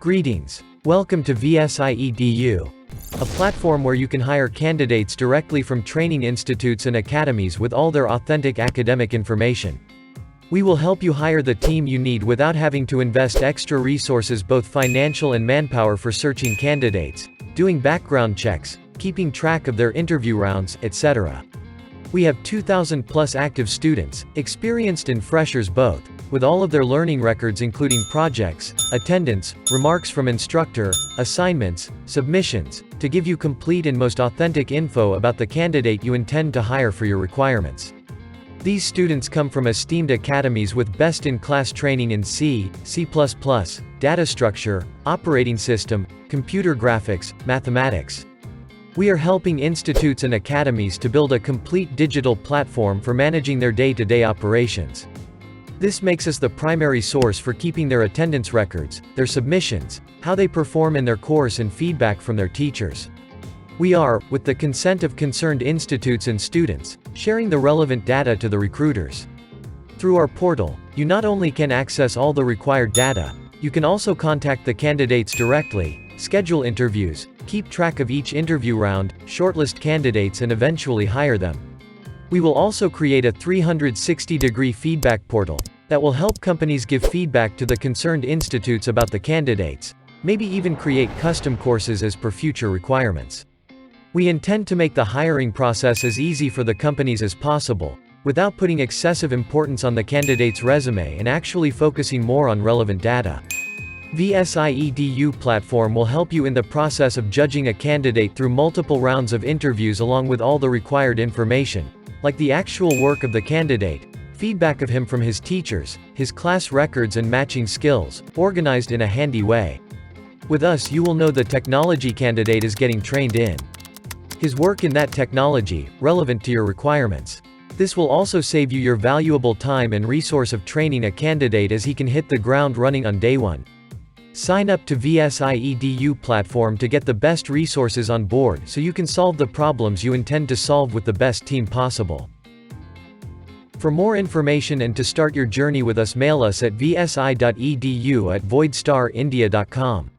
Greetings. Welcome to VSIEdu, a platform where you can hire candidates directly from training institutes and academies with all their authentic academic information. We will help you hire the team you need without having to invest extra resources, both financial and manpower, for searching candidates, doing background checks, keeping track of their interview rounds, etc. We have 2,000 plus active students, experienced and freshers both, with all of their learning records including projects, attendance, remarks from instructor, assignments, submissions, to give you complete and most authentic info about the candidate you intend to hire for your requirements. These students come from esteemed academies with best-in-class training in C, C++, data structure, operating system, computer graphics, mathematics. We are helping institutes and academies to build a complete digital platform for managing their day-to-day operations. This makes us the primary source for keeping their attendance records, their submissions, how they perform in their course, and feedback from their teachers. We are, with the consent of concerned institutes and students, sharing the relevant data to the recruiters. Through our portal, you not only can access all the required data, you can also contact the candidates directly, schedule interviews, keep track of each interview round, shortlist candidates, and eventually hire them. We will also create a 360-degree feedback portal that will help companies give feedback to the concerned institutes about the candidates, maybe even create custom courses as per future requirements. We intend to make the hiring process as easy for the companies as possible, without putting excessive importance on the candidate's resume and actually focusing more on relevant data. VSIEdu platform will help you in the process of judging a candidate through multiple rounds of interviews, along with all the required information, like the actual work of the candidate, feedback of him from his teachers, his class records, and matching skills, organized in a handy way. With us, you will know the technology candidate is getting trained in. His work in that technology, relevant to your requirements. This will also save you your valuable time and resource of training a candidate, as he can hit the ground running on day one. Sign up to VSIEdu platform to get the best resources on board so you can solve the problems you intend to solve with the best team possible. For more information and to start your journey with us, mail us at vsi.edu@voidstarindia.com.